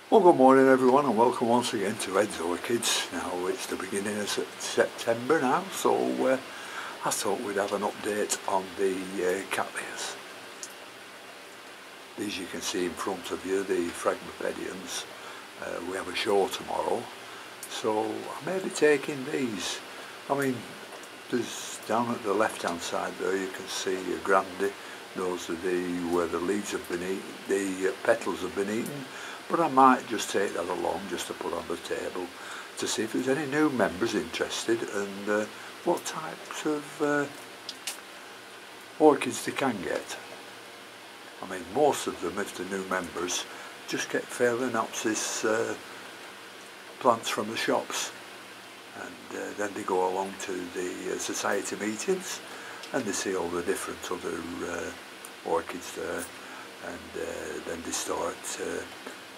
Well, good morning everyone, and welcome once again to Ed's Orchids. Now it's the beginning of September now, so I thought we'd have an update on the Cattleyas. These you can see in front of you, the Phragmipediums. We have a show tomorrow, so I may be taking these. I mean, there's down at the left hand side there you can see a grande. Those are where the leaves have been eaten, the petals have been eaten. But I might just take that along just to put on the table to see if there's any new members interested and what types of orchids they can get. I mean, most of them, if they're new members, just get Phalaenopsis plants from the shops, and then they go along to the society meetings and they see all the different other orchids there, and then they start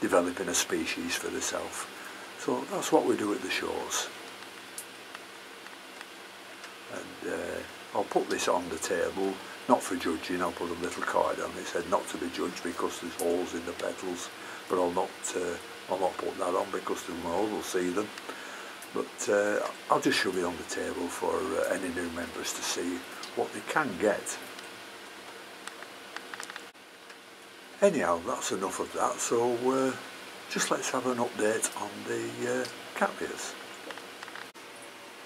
developing a species for themselves. So that's what we do at the shows. And I'll put this on the table, not for judging. I'll put a little card on it, said not to be judged because there's holes in the petals, but I'll not put that on because the world will see them. But I'll just shove it on the table for any new members to see what they can get. Anyhow, that's enough of that, so just let's have an update on the Cattleyas.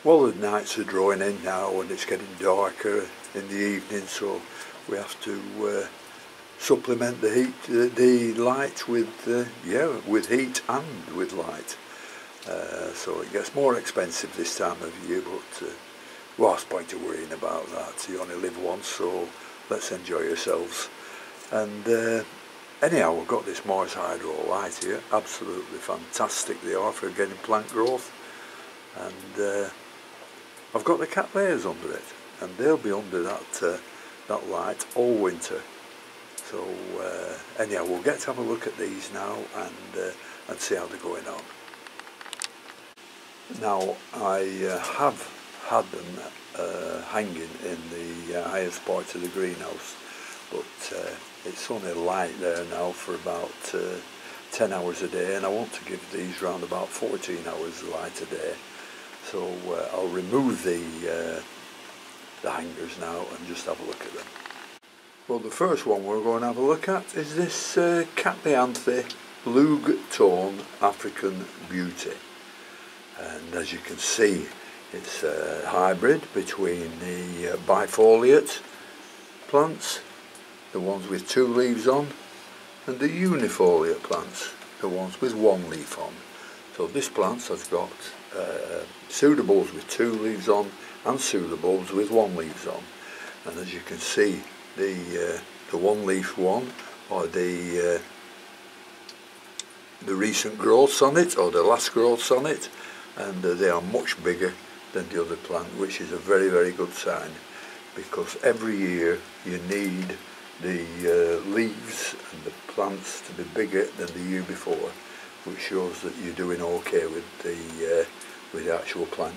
Well, the nights are drawing in now and it's getting darker in the evening, so we have to supplement the light with with heat and with light. So it gets more expensive this time of year, but what's the point of worrying about that? You only live once, so let's enjoy yourselves. And anyhow, we've got this Mars Hydro light here. Absolutely fantastic they are for getting plant growth. And I've got the Cattleyas under it, and they'll be under that light all winter. So anyhow, we'll get to have a look at these now and see how they're going on. Now, I have had them hanging in the highest part of the greenhouse, but it's only light there now for about 10 hours a day, and I want to give these round about 14 hours light a day. So I'll remove the hangers now and just have a look at them. Well, the first one we're going to have a look at is this Cattleya Lug Tone African Beauty. And as you can see, it's a hybrid between the bifoliate plants, the ones with 2 leaves on, and the unifoliate plants, the ones with 1 leaf on. So this plant has got pseudobulbs with 2 leaves on and pseudobulbs with 1 leaf on. And as you can see, the 1 leaf one, or the recent growths on it, or the last growths on it, and they are much bigger than the other plant, which is a very, very good sign, because every year you need the leaves and the plants to be bigger than the year before, which shows that you're doing okay with the actual plant.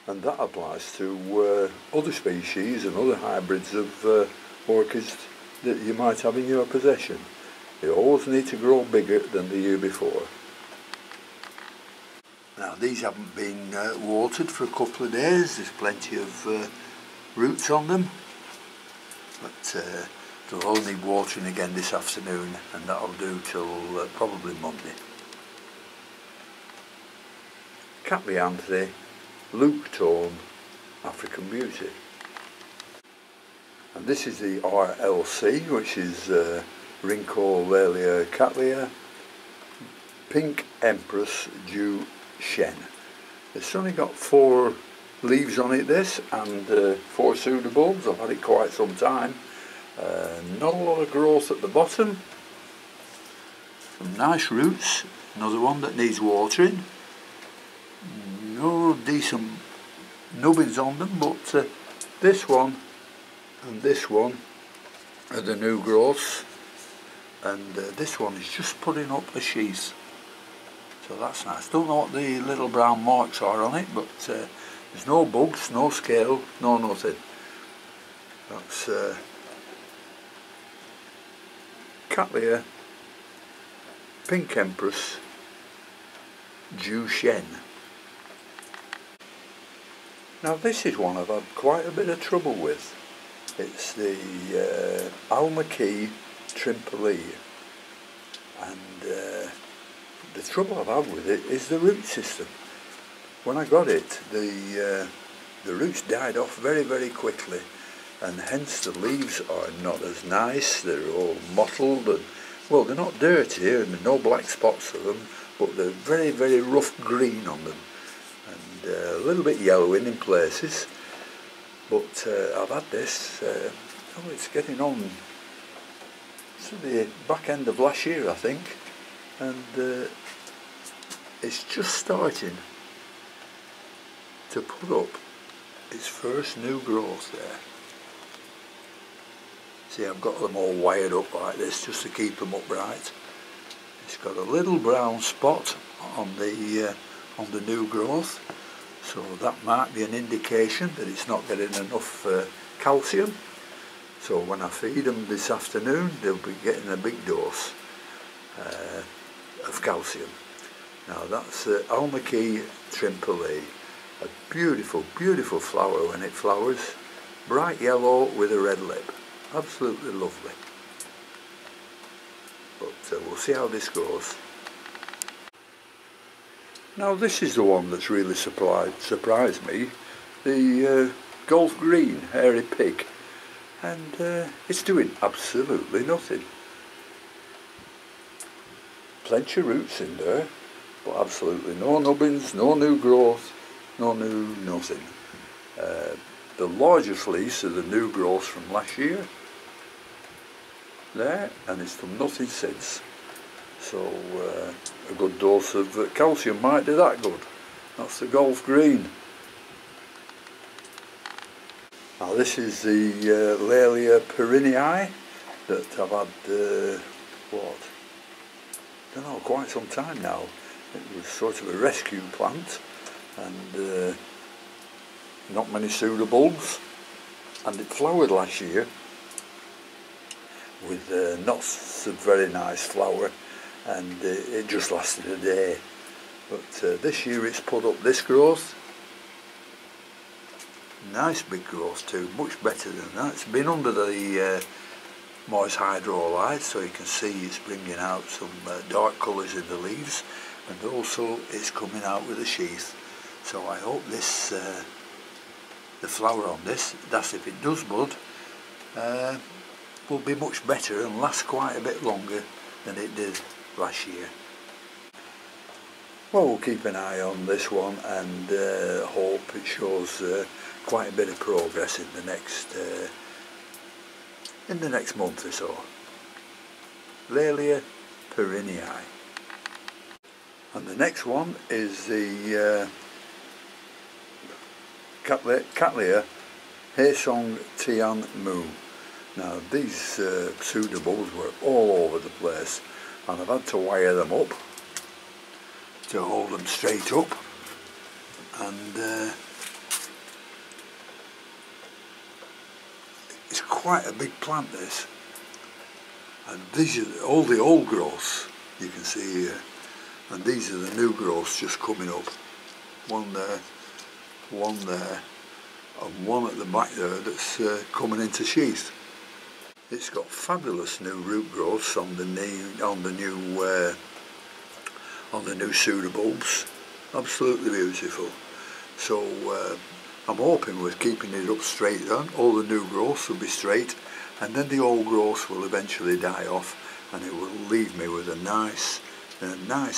And that applies to other species and other hybrids of orchids that you might have in your possession. They always need to grow bigger than the year before. Now, these haven't been watered for a couple of days. There's plenty of roots on them, but they'll all need watering again this afternoon, and that'll do till probably Monday. Cattleya Lug Tone African Beauty. And this is the RLC, which is Rhyncholelia Cattleya Pink Empress Dew Shen. It's only got 4 leaves on it, this, and 4 pseudobulbs. I've had it quite some time. Not a lot of growth at the bottom. Some nice roots. Another one that needs watering. No decent nubbins on them, but this one and this one are the new growths, and this one is just putting up a sheath. So that's nice. Don't know what the little brown marks are on it, but there's no bugs, no scale, no nothing. That's Cattleya Pink Empress Shen. Now this is one I've had quite a bit of trouble with. It's the Almaquis Trimpelie, and the trouble I've had with it is the root system. When I got it, the roots died off very, very quickly, and hence the leaves are not as nice. They're all mottled, and well, they're not dirty and no black spots on them, but they're very, very rough green on them, and a little bit yellowing in places. But I've had this, oh, it's getting on to the back end of last year, I think, and it's just starting to put up its first new growth there. See, I've got them all wired up like this just to keep them upright. It's got a little brown spot on the new growth, so that might be an indication that it's not getting enough calcium. So when I feed them this afternoon, they'll be getting a big dose of calcium. Now that's Almaquis Trimpelie, a beautiful, beautiful flower when it flowers, bright yellow with a red lip, absolutely lovely. But we'll see how this goes. Now this is the one that's really surprised me, the Golf Green Hairy Pig, and it's doing absolutely nothing. Plenty of roots in there, but absolutely no nubbins, no new growth, no new nothing. The largest leaves are the new growth from last year there, and it's done nothing since. So a good dose of calcium might do that good. That's the Golf Green. Now this is the Cattleya perenniae that I've had, what, I don't know, quite some time now. It was sort of a rescue plant, and not many pseudobulbs, and it flowered last year with not so very nice flower, and it just lasted a day. But this year it's put up this growth, nice big growth too, much better than that. It's been under the moist hydro light, so you can see it's bringing out some dark colours in the leaves, and also it's coming out with a sheath. So I hope this, the flower on this, that's if it does bud, will be much better and last quite a bit longer than it did last year. Well, we'll keep an eye on this one and hope it shows quite a bit of progress in the next month or so. Cattleya perenniae. And the next one is the Cattleya Haesong Tian Mu. Now these pseudobulbs were all over the place, and I've had to wire them up to hold them straight up, and it's quite a big plant this, and these are all the old growths you can see here, and these are the new growths just coming up. One there, and one at the back there that's coming into sheath. It's got fabulous new root growths on the new pseudobulbs, absolutely beautiful. So I'm hoping with keeping it up straight then, all the new growths will be straight, and then the old growths will eventually die off, and it will leave me with a nice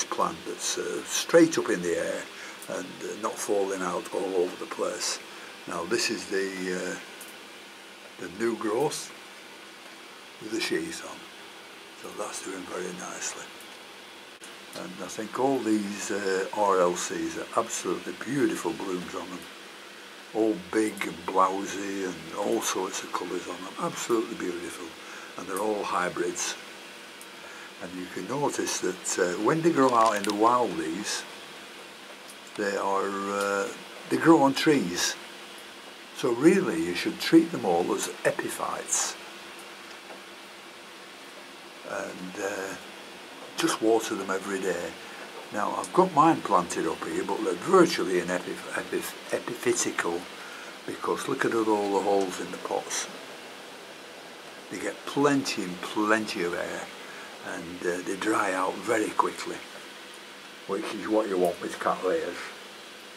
plant that's straight up in the air and not falling out all over the place. Now this is the new growth with the sheath on, so that's doing very nicely. And I think all these RLCs are absolutely beautiful blooms on them, all big and blousy and all sorts of colours on them, absolutely beautiful, and they're all hybrids. And you can notice that when they grow out in the wild, they grow on trees, so really you should treat them all as epiphytes, and just water them every day. Now I've got mine planted up here, but they're virtually an epiphysical, because look at all the holes in the pots. They get plenty and plenty of air, and they dry out very quickly, which is what you want with Cattleyas.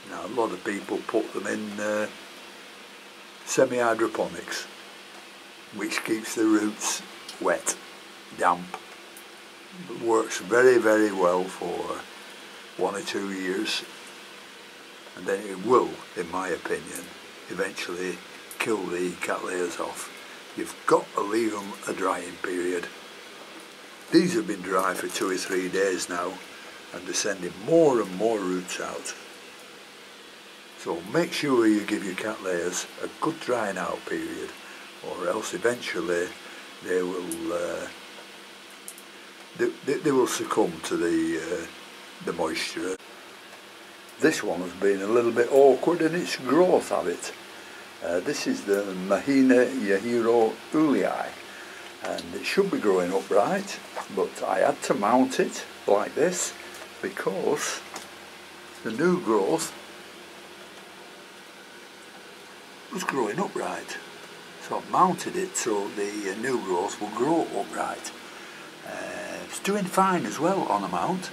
Now a lot of people put them in semi-hydroponics, which keeps the roots wet, damp. It works very, very well for 1 or 2 years, and then it will, in my opinion, eventually kill the Cattleyas off. You've got to leave them a drying period. These have been dry for 2 or 3 days now, and they're sending more and more roots out. So make sure you give your Cattleyas a good drying out period, or else eventually they will succumb to the moisture. This one has been a little bit awkward in its growth habit. This is the Mahina Yahiro Ulii, and it should be growing upright, but I had to mount it like this because the new growth was growing upright. So I've mounted it so the new growth will grow upright. It's doing fine as well on a mount.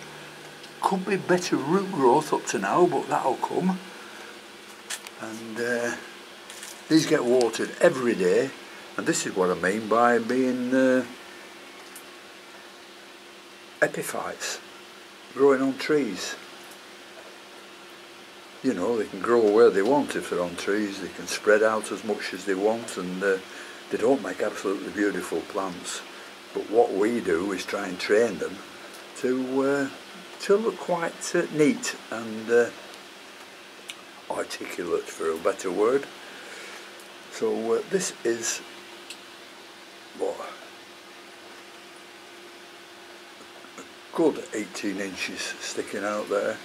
Could be better root growth up to now, but that'll come. And these get watered every day, and this is what I mean by being epiphytes, growing on trees. You know, they can grow where they want if they're on trees. They can spread out as much as they want, and they don't make absolutely beautiful plants. But what we do is try and train them to look quite neat and articulate, for a better word. So this is what, a good 18 inches sticking out there.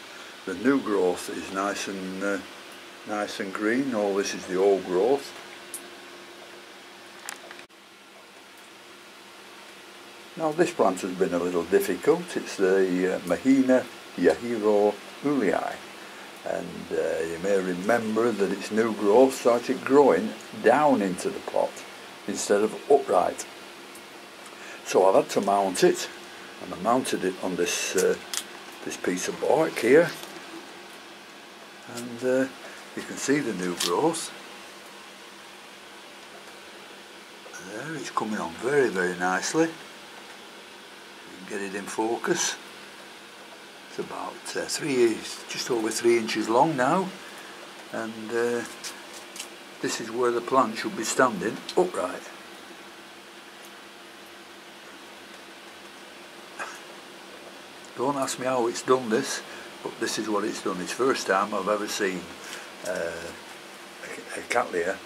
The new growth is nice and green. All this is the old growth. Now this plant has been a little difficult. It's the Mahina Yahiro Ulii, and you may remember that its new growth started growing down into the pot instead of upright. So I've had to mount it, and I mounted it on this this piece of bark here, and you can see the new growth. There, it's coming on very, very nicely. Get it in focus. It's about just over 3 inches long now, and this is where the plant should be standing upright. Don't ask me how it's done this, but this is what it's done. It's the first time I've ever seen a Cattleya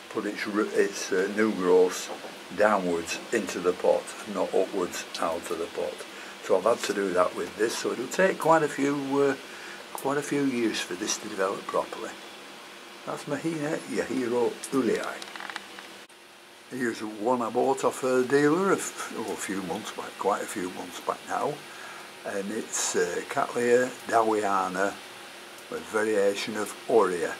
put its new growth downwards into the pot, not upwards out of the pot. So I've had to do that with this, so it'll take quite a few years for this to develop properly. That's Mahina Yahiro Ulii. Here's one I bought off a dealer a few months back, quite a few months back now, and it's Cattleya Dowiana with variation of Aurea.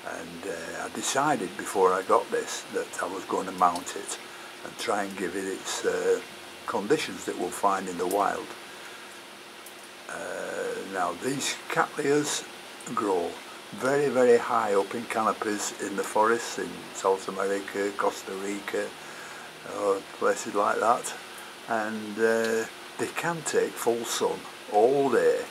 And I decided before I got this that I was going to mount it and try and give it its conditions that we'll find in the wild. Now these Cattleyas grow very, very high up in canopies in the forests in South America, Costa Rica, places like that, and they can take full sun all day.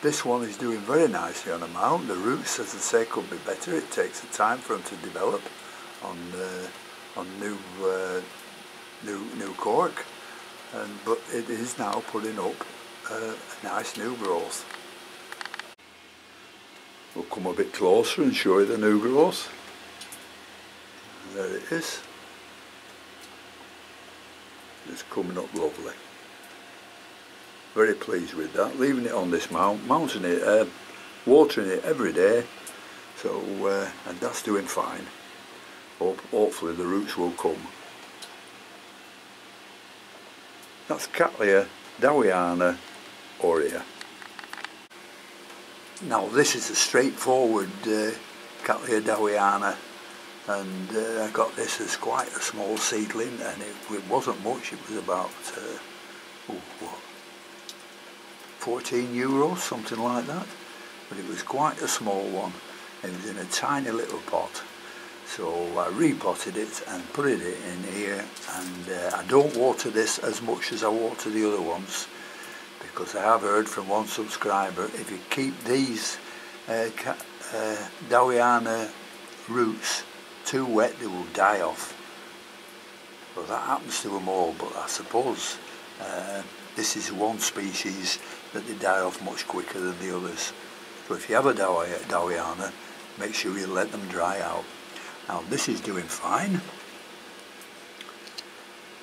This one is doing very nicely on a mount. The roots, as I say, could be better. It takes a time for them to develop on new cork, but it is now putting up a nice new growth. We'll come a bit closer and show you the new growth. There it is. It's coming up lovely. Very pleased with that. Leaving it on this mount, mounting it, watering it every day. So and that's doing fine. Hopefully the roots will come. That's Cattleya Dowiana aurea. Now this is a straightforward Cattleya dowiana, and I got this as quite a small seedling, and it wasn't much. It was about what, €14, something like that, but it was quite a small one. It was in a tiny little pot, so I repotted it and put it in here, and I don't water this as much as I water the other ones, because I have heard from one subscriber, if you keep these dowiana roots too wet, they will die off. Well, that happens to them all, but I suppose this is one species that they die off much quicker than the others. So if you have a dowiana, make sure you let them dry out. Now this is doing fine.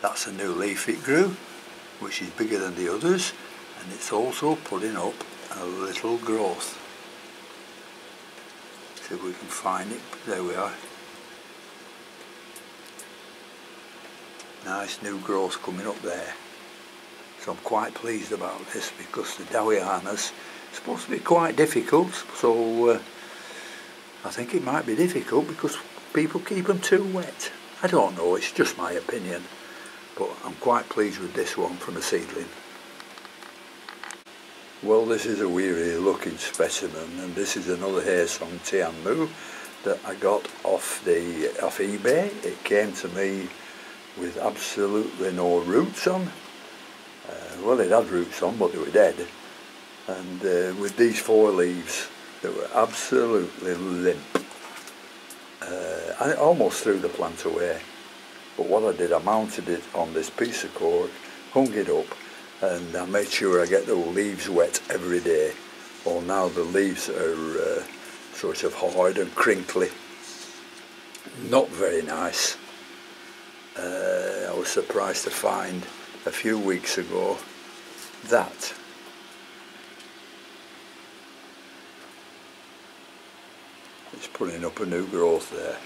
That's a new leaf it grew, which is bigger than the others, and it's also putting up a little growth. See if we can find it. There we are. Nice new growth coming up there. So I'm quite pleased about this, because the dowiana's supposed to be quite difficult, so I think it might be difficult because people keep them too wet. I don't know, it's just my opinion, but I'm quite pleased with this one from a seedling. Well, this is a weary looking specimen, and this is another Haesong Tianmu that I got off eBay. It came to me with absolutely no roots on. Well, it had roots on, but they were dead. And with these 4 leaves, they were absolutely limp. I almost threw the plant away. But what I did, I mounted it on this piece of cork, hung it up, and I made sure I get the leaves wet every day. Well, now the leaves are sort of hard and crinkly. Not very nice. I was surprised to find a few weeks ago that it's putting up a new growth there,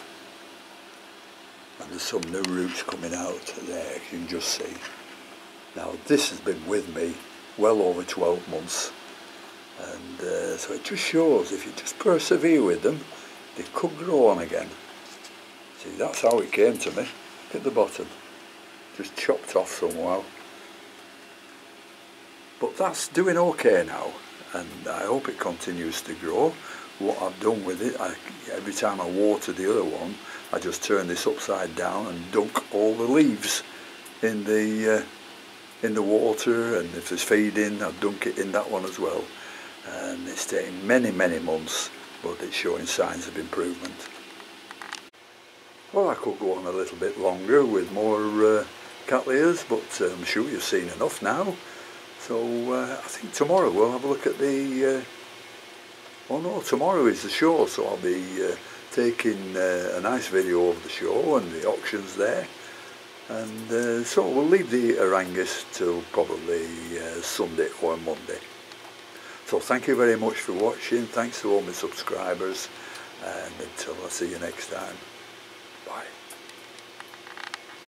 and there's some new roots coming out there, you can just see. Now this has been with me well over 12 months, and so it just shows if you just persevere with them, they could grow on again. See, that's how it came to me. Look at the bottom, just chopped off somehow. But that's doing okay now, and I hope it continues to grow. What I've done with it, every time I water the other one, I just turn this upside down and dunk all the leaves in the water, and if there's feeding, I dunk it in that one as well. And it's taking many, many months, but it's showing signs of improvement. Well, I could go on a little bit longer with more Cattleyas, but I'm sure you've seen enough now. So I think tomorrow we'll have a look at the... oh no, tomorrow is the show, so I'll be taking a nice video of the show and the auctions there. And so we'll leave the Arangus till probably Sunday or Monday. So thank you very much for watching. Thanks to all my subscribers, and until I see you next time. Bye.